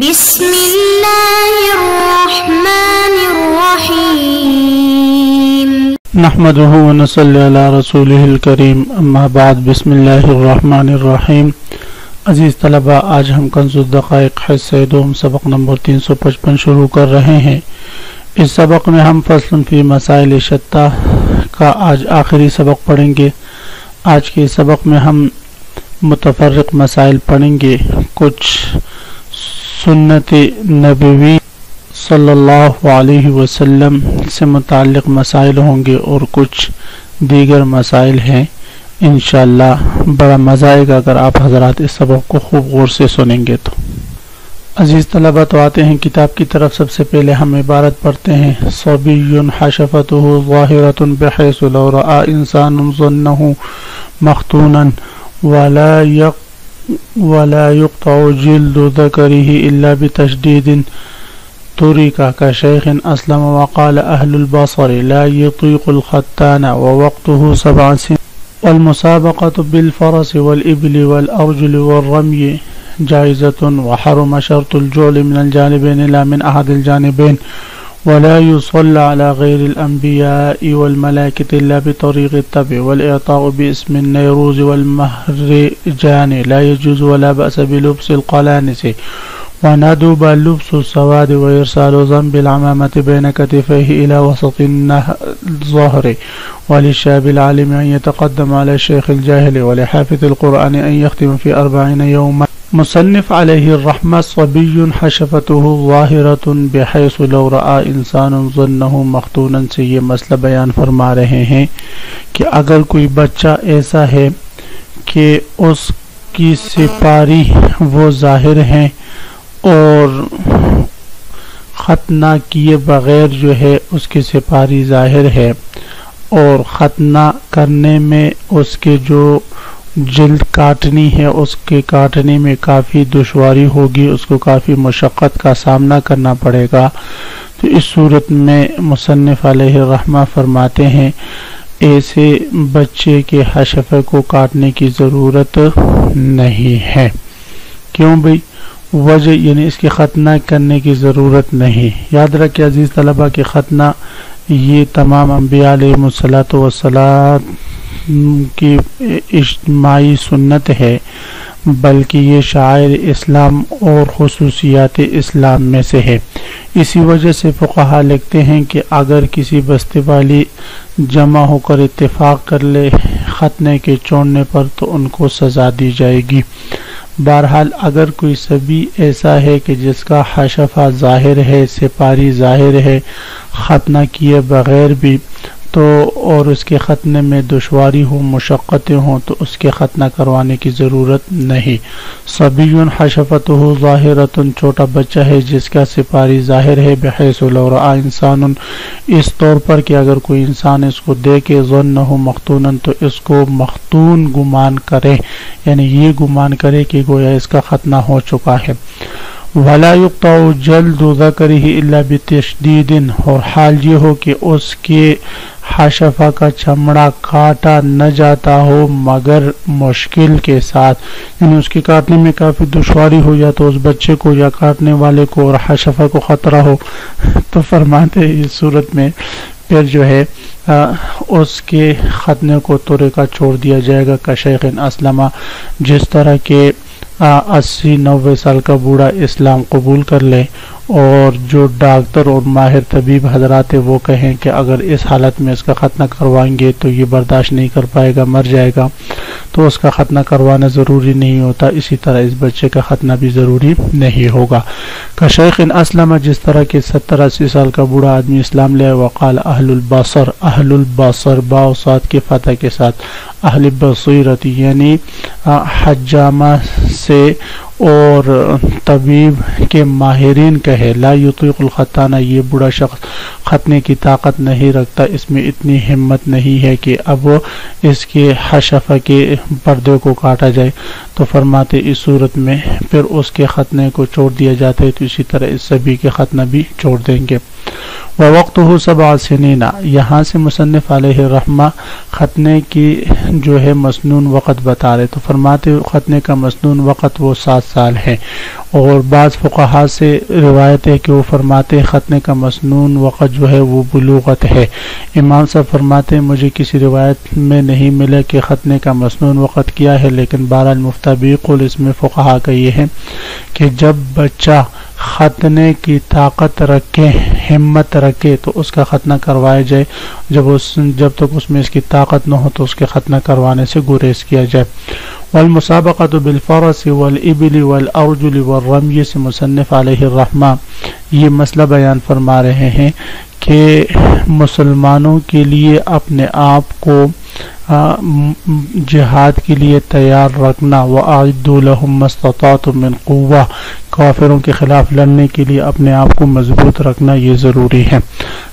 بسم اللہ الرحمن الرحیم نحمده ونصلی علی رسولہ الکریم اما بعد بسم اللہ الرحمن الرحیم۔ عزیز طلبہ، آج ہم کنز الدقائق حصہ دوم سبق نمبر 355 شروع کر رہے ہیں۔ اس سبق میں ہم فصل فی مسائل شتہ کا آج آخری سبق پڑھیں گے۔ آج کے سبق میں ہم متفرق مسائل پڑھیں گے۔ کچھ سنت نبوی صلی اللہ علیہ وسلم سے متعلق مسائل ہوں گے اور کچھ دیگر مسائل ہیں۔ انشاءاللہ بڑا مزہ آئے گا اگر آپ حضرات اس سبق کو خوب غور سے سنیں گے تو۔ عزیز طلبہ، تو آتے ہیں کتاب کی طرف۔ سب سے پہلے ہم عبارت پڑھتے ہیں: صبی حشفتہ ظاہرۃ بحیث لو رأى انسان ظنہ مختونا ولا يقطع جلد ذکرہ الا بتشدید ترک كشيخ اسلم وقال اہل البصر لا يطيق الختان ووقته 7 سنين والمسابقة بالفرس والإبل والأرجل والرمي جائزة وحرم شرط الجعل من الجانبين لا من أحد الجانبين ولا يصلى على غير الأنبياء والملائكة إلا بطريق التبع والإعطاء باسم النيروز والمهرجان لا يجوز ولا بأس بلبس القلانس وندب لبس السواد وإرسال ذنب العمامة بين كتفيه إلى وسط الظهر وللشاب العالم أن يتقدم على الشيخ الجاهل ولحافظ القرآن أن يختم في 40 يوما۔ مصنف علیہ الرحمہ صبی حشفتہ ظاہرۃ بحیث لو رأى انسان ظنہ مختونا سے یہ مسئلہ بیان فرما رہے ہیں کہ اگر کوئی بچہ ایسا ہے کہ اس کی سپاری وہ ظاہر ہیں اور ختنہ کیے بغیر جو ہے اس کی سپاری ظاہر ہے اور ختنہ کرنے میں اس کے جو جلد کاٹنی ہے اس کے کاٹنے میں کافی دشواری ہوگی، اس کو کافی مشقت کا سامنا کرنا پڑے گا، تو اس صورت میں مصنف علیہ الرحمہ فرماتے ہیں ایسے بچے کے حشفے کو کاٹنے کی ضرورت نہیں ہے۔ کیوں بھئی؟ وجہ یعنی اس کی ختنہ کرنے کی ضرورت نہیں۔ یاد رکھیں عزیز طلبہ کہ ختنہ یہ تمام انبیاء علیہ الصلاۃ کی اجتماعی سنت ہے، بلکہ یہ شعائر اسلام اور خصوصیات اسلام میں سے ہے۔ اسی وجہ سے فقہا لکھتے ہیں کہ اگر کسی بستے والی جمع ہو کر اتفاق کر لے ختنے کے چھوڑنے پر تو ان کو سزا دی جائے گی۔ بہرحال اگر کوئی صبی ایسا ہے کہ جس کا حشفہ ظاہر ہے، سپاری ظاہر ہے، ختنہ کیے بغیر بھی تو اور اس کے ختنے میں دشواری ہو، مشقتیں ہوں، تو اس کے ختنہ کروانے کی ضرورت نہیں۔ صبی حشفتہ ظاہرۃ چھوٹا بچہ ہے جس کا سپاری ظاہر ہے، بحیث لو رأى انسان اس طور پر کہ اگر کوئی انسان اس کو دیکھے ظنہ مختونا تو اس کو مختون گمان کرے، یعنی یہ گمان کرے کہ گویا اس کا ختنہ ہو چکا ہے۔ ولا يقطع جلد ذکرہ الا بتشدید، اور حال یہ ہو کہ اس کے حشفہ کا چمڑا کاٹا نہ جاتا ہو مگر مشکل کے ساتھ، یعنی اس کے کاٹنے میں کافی دشواری ہو یا تو اس بچے کو یا کاٹنے والے کو اور حشفہ کو خطرہ ہو، تو فرماتے اس صورت میں پھر جو ہے اس کے ختنے کو طرح کا چھوڑ دیا جائے گا۔ کشیخ اسلمہ، جس طرح کے 80-90 سال کا بوڑھا اسلام قبول کر لے اور جو ڈاکٹر اور ماہر طبیب حضرات وہ کہیں کہ اگر اس حالت میں اس کا ختنہ کروائیں گے تو یہ برداشت نہیں کر پائے گا، مر جائے گا، تو اس کا ختنہ کروانا ضروری نہیں ہوتا، اسی طرح اس بچے کا ختنہ بھی ضروری نہیں ہوگا۔ کشیخ اسلم، جس طرح کے 70-80 سال کا بوڑھا آدمی اسلام لے، وقال اہل البصر، اہل البصر با و صاد کے فتح کے ساتھ، اہل بصیرت یعنی حجامہ سے اور طبیب کے ماہرین کہے، لا یطیق الختانہ، یہ بڑا شخص ختنے کی طاقت نہیں رکھتا، اس میں اتنی ہمت نہیں ہے کہ اب اس کے حشفہ کے پردے کو کاٹا جائے، تو فرماتے اس صورت میں پھر اس کے ختنے کو چھوڑ دیا جاتا ہے، تو اسی طرح اس صبی کے ختنہ بھی چھوڑ دیں گے۔ ووقتہ 7 سنین، یہاں سے مصنف علیہ الرحمہ ختنے کی جو ہے مسنون وقت بتا رہے، تو فرماتے ختنے کا مسنون وقت وہ 7 سال ہے، اور بعض فقہاء سے روایت ہے کہ وہ فرماتے ختنے کا مسنون وقت جو ہے وہ بلوغت ہے۔ امام صاحب فرماتے ہیں مجھے کسی روایت میں نہیں ملا کہ ختنے کا مسنون وقت کیا ہے، لیکن بہرحال مفتبی قول اس میں فقہاء کا یہ ہے کہ جب بچہ ختنے کی طاقت رکھے، ہمت رکھے، تو اس کا ختنہ کروایا جائے، جب تک اس میں اس کی طاقت نہ ہو تو اس کے ختنہ کروانے سے گریز کیا جائے۔ والمسابقۃ بالفرس والابل والارجل والرمی سے مصنف علیہ الرحمہ یہ مسئلہ بیان فرما رہے ہیں کہ مسلمانوں کے لیے اپنے آپ کو جہاد کے لیے تیار رکھنا، وَأَعِدُّوا لَهُم مَّا اسْتَطَعْتُم مِّن قُوَّةٍ، کافروں کے خلاف لڑنے کے لیے اپنے آپ کو مضبوط رکھنا یہ ضروری ہے۔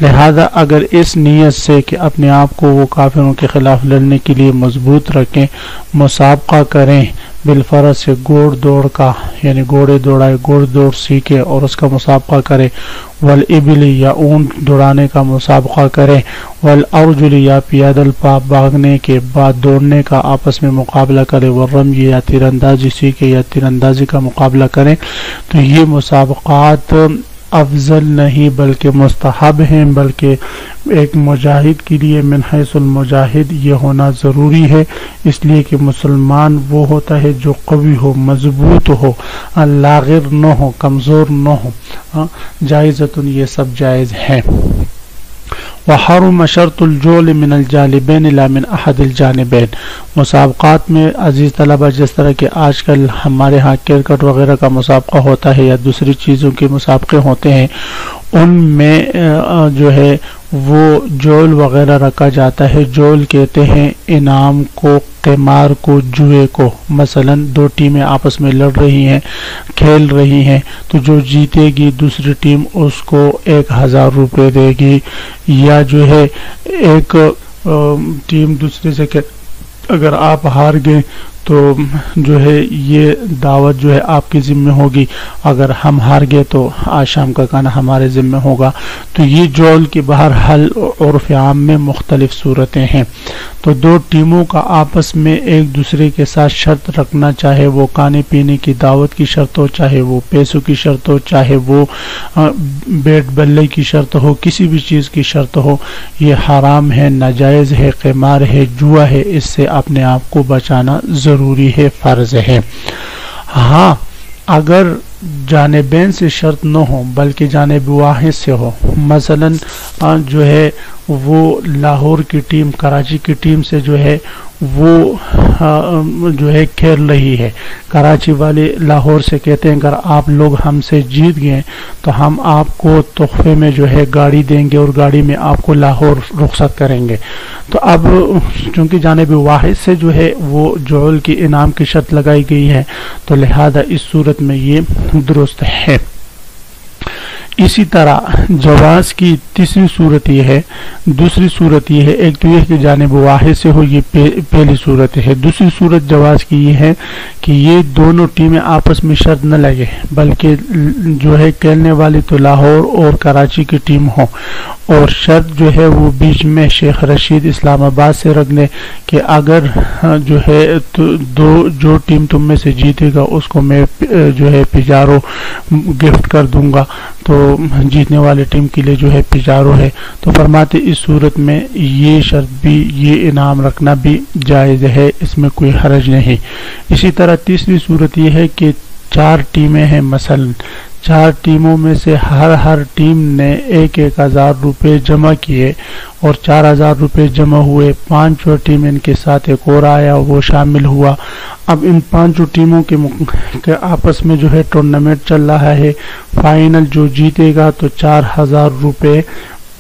لہذا اگر اس نیت سے کہ اپنے آپ کو وہ کافروں کے خلاف لڑنے کے لیے مضبوط رکھیں، مسابقہ کریں بالفرس سے گھوڑ دوڑ کا، یعنی گھوڑے دوڑائے، گھوڑ دوڑ سیکھے اور اس کا مسابقہ کرے، والابل یا اونٹ دوڑانے کا مسابقہ کرے، والارجل یا پیادل پا بھاگنے کے بعد دوڑنے کا آپس میں مقابلہ کرے، والرمی یا تیر اندازی سیکھے یا تیر اندازی کا مقابلہ کریں، تو یہ مسابقات افضل نہیں بلکہ مستحب ہیں، بلکہ ایک مجاہد کے لیے من حیث المجاہد یہ ہونا ضروری ہے، اس لیے کہ مسلمان وہ ہوتا ہے جو قوی ہو، مضبوط ہو، لاغر نہ ہو، کمزور نہ ہو۔ جائزتن یہ سب جائز ہے۔ وحرم شرط الجول من الجانبین لا من احد الجانبین، مسابقات میں عزیز طلبہ جس طرح کہ آج کل ہمارے ہاں کرکٹ وغیرہ کا مسابقہ ہوتا ہے یا دوسری چیزوں کے مسابقے ہوتے ہیں، ان میں جو ہے وہ جول وغیرہ رکھا جاتا ہے۔ جول کہتے ہیں انعام کو، قمار کو، جوئے کو۔ مثلا 2 ٹیمیں آپس میں لڑ رہی ہیں، کھیل رہی ہیں، تو جو جیتے گی دوسری ٹیم اس کو 1000 روپے دے گی، یا جو ہے ایک ٹیم دوسرے سے کہ اگر آپ ہار گئے تو جو ہے یہ دعوت جو ہے آپ کے ذمہ ہوگی، اگر ہم ہار گئے تو آج شام کا کھانا ہمارے ذمہ ہوگا۔ تو یہ جول کی بہرحال عرف عام میں مختلف صورتیں ہیں۔ تو 2 ٹیموں کا آپس میں ایک دوسرے کے ساتھ شرط رکھنا، چاہے وہ کھانے پینے کی دعوت کی شرط ہو، چاہے وہ پیسوں کی شرط ہو، چاہے وہ بیٹ بلے کی شرط ہو، کسی بھی چیز کی شرط ہو، یہ حرام ہے، ناجائز ہے، قمار ہے، جوا ہے، اس سے اپنے آپ کو بچانا ضروری ہے، فرض ہے۔ ہاں اگر جانبین سے شرط نہ ہو بلکہ جانب واحد سے ہو، مثلا جو ہے وہ لاہور کی ٹیم کراچی کی ٹیم سے جو ہے وہ جو ہے کھیل رہی ہے، کراچی والے لاہور سے کہتے ہیں اگر آپ لوگ ہم سے جیت گئے تو ہم آپ کو تحفے میں جو ہے گاڑی دیں گے اور گاڑی میں آپ کو لاہور رخصت کریں گے۔ تو اب چونکہ جانب واحد سے جو ہے وہ جول کی انعام کی شرط لگائی گئی ہے، تو لہذا اس صورت میں یہ درست ہے۔ اسی طرح جواز کی تیسری صورت یہ ہے، دوسری صورت یہ ہے، ایک تو یہ کہ جانب واحد سے ہو، یہ پہلی صورت ہے۔ دوسری صورت جواز کی یہ ہے کہ یہ دونوں ٹیمیں آپس میں شرط نہ لگے بلکہ جو ہے کھیلنے والی تو لاہور اور کراچی کی ٹیم ہو، اور شرط جو ہے وہ بیچ میں شیخ رشید اسلام آباد سے رکھ دیں کہ اگر جو ہے جو ٹیم تم میں سے جیتے گا اس کو میں جو ہے پجارو گفٹ کر دوں گا، تو جیتنے والے ٹیم کے لیے جو ہے پجارو ہے۔ تو فرماتے اس صورت میں یہ شرط بھی، یہ انعام رکھنا بھی جائز ہے، اس میں کوئی حرج نہیں۔ اسی طرح تیسری صورت یہ ہے کہ 4 ٹیمیں ہیں، مثلا 4 ٹیموں میں سے ہر ٹیم نے 1000 روپے جمع کیے اور 4000 روپے جمع ہوئے، 5 ٹیم ان کے ساتھ ایک اور آیا وہ شامل ہوا۔ اب ان 5 ٹیموں کے آپس میں جو ہے ٹورنامنٹ چل رہا ہے، فائنل جو جیتے گا تو 4000 روپے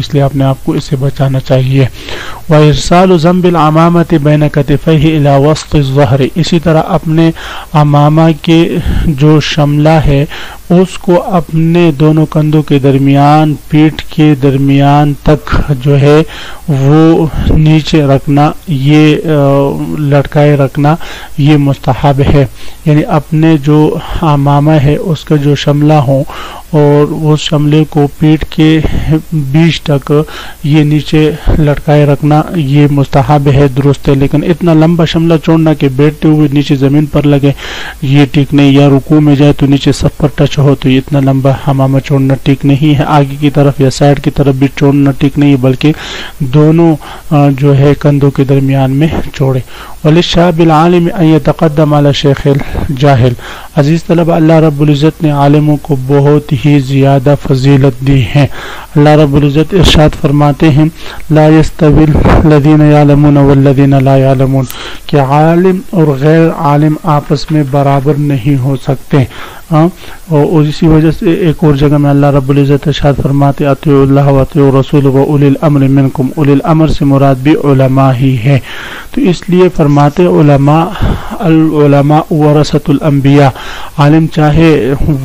اس لیے اپنے آپ کو اس سے بچانا چاہیے. وَإِرْسَالُ ذَنْبِ الْعَمَامَةِ بَيْنَ كَتِفَيْهِ إِلَى وَسْطِ الظَّهْرِ، اسی طرح اپنے عمامہ کے جو شملہ ہے اس کو اپنے دونوں کندھوں کے درمیان، پیٹھ کے درمیان تک جو ہے وہ نیچے رکھنا، یہ لٹکائے رکھنا، یہ مستحب ہے. یعنی اپنے جو عمامہ ہے اس کا جو شملہ ہو اور اس شملے کو پیٹھ کے بیچ تک یہ نیچے لٹکائے رکھنا یہ مستحب ہے، درست ہے. لیکن اتنا لمبا شملہ چھوڑنا کہ بیٹھتے ہوئے نیچے زمین پر لگے یہ ٹھیک نہیں، یا رکوع میں جائے تو نیچے صف پر ٹچ ہو تو اتنا لمبا عمامہ چھوڑنا ٹھیک نہیں ہے. آگے کی طرف یا سائڈ کی طرف بھی چھوڑنا ٹھیک نہیں ہے، بلکہ دونوں جو ہے کندھوں کے درمیان میں چھوڑے. وَلِلشَّابِ الْعَالِمِ أَن يَتَقَدَّمَ عَلَى الشَّيْخِ الْجَاهِلِ، عزیز طلبہ اللہ رب العزت نے عالموں کو بہت ہی زیادہ فضیلت دی ہے. اللہ رب العزت ارشاد فرماتے ہیں لا يستوي الذين يعلمون والذين لا يعلمون، کہ عالم اور غیر عالم آپس میں برابر نہیں ہو سکتے. اور اسی وجہ سے ایک اور جگہ میں اللہ رب العزت ارشاد فرماتے اطیعوا اللہ و اطیعوا الرسول و اولی الامر منکم، اولی الامر سے مراد بھی علماء ہی ہے. تو اس لیے فرماتے العلماء ورثۃ الانبیاء، عالم چاہے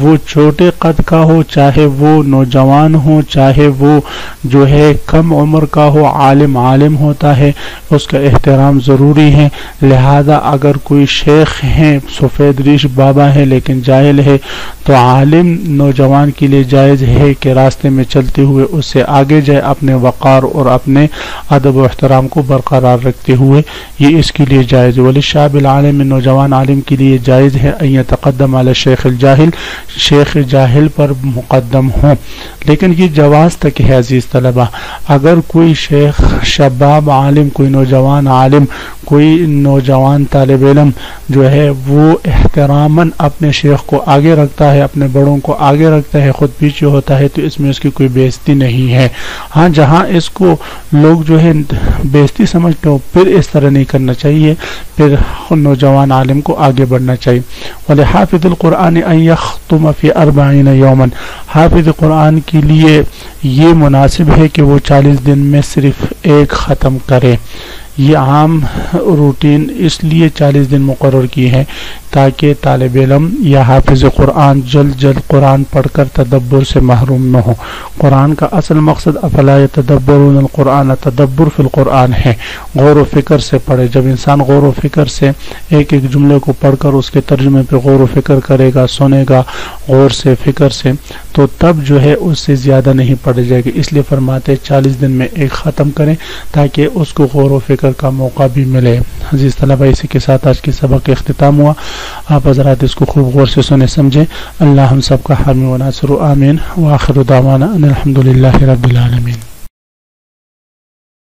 وہ چھوٹے قد کا ہو، چاہے وہ نوجوان ہو، چاہے وہ جو ہے کم عمر کا ہو، عالم عالم ہوتا ہے، اس کا احترام ضروری ہے. لہذا اگر کوئی شیخ ہیں، سفید ریش بابا ہے لیکن جاہل ہے، تو عالم نوجوان کے لیے جائز ہے کہ راستے میں چلتے ہوئے اس سے آگے جائے، اپنے وقار اور اپنے ادب و احترام کو برقرار رکھتے ہوئے، یہ اس کے لیے جائز ہے. وللشاب العالم، نوجوان عالم کے لیے جائز ہے ان یتقدم علی الشیخ الجاہل، شیخ جاہل پر مقدم ہو. لیکن یہ جواز تک ہے عزیز طلبہ. اگر کوئی شیخ شباب عالم، کوئی نوجوان عالم، کوئی نوجوان طالب علم جو ہے وہ احتراماً اپنے شیخ کو آگے رکھتا ہے، اپنے بڑوں کو آگے رکھتا ہے، خود پیچھے ہوتا ہے، تو اس میں اس کی کوئی بے عزتی نہیں ہے. ہاں جہاں اس کو لوگ جو ہے بے عزتی سمجھتے ہو پھر اس طرح نہیں کرنا چاہیے، پھر نوجوان عالم کو آگے بڑھنا چاہیے. وَلِحَافِظِ الْقُرْآنِ أَن يَخْتُمَ فِي 40 يَوْمًا، حافظ قرآن کے لیے یہ مناسب ہے کہ وہ 40 دن میں صرف ایک ختم کرے. یہ عام روٹین اس لیے 40 دن مقرر کی ہے تاکہ طالب علم یا حافظ قرآن جلد جلد قرآن پڑھ کر تدبر سے محروم نہ ہو. قرآن کا اصل مقصد افلا یتدبرون القرآن، تدبر فی القرآن ہے، غور و فکر سے پڑھے. جب انسان غور و فکر سے ایک ایک جملے کو پڑھ کر اس کے ترجمے پہ غور و فکر کرے گا، سنے گا غور سے فکر سے، تو تب جو ہے اس سے زیادہ نہیں پڑھ جائے گی. اس لیے فرماتے 40 دن میں ایک ختم کریں تاکہ اس کو غور و فکر کا موقع بھی ملے. عزیز طلبہ، اسی کے ساتھ آج کی سبق اختتام ہوا. آپ حضرات اس کو خوب غور سے سنے سمجھیں. اللہ ہم سب کا حامی و ناصر، آمین. وآخر دعوانا ان الحمدللہ رب العالمین.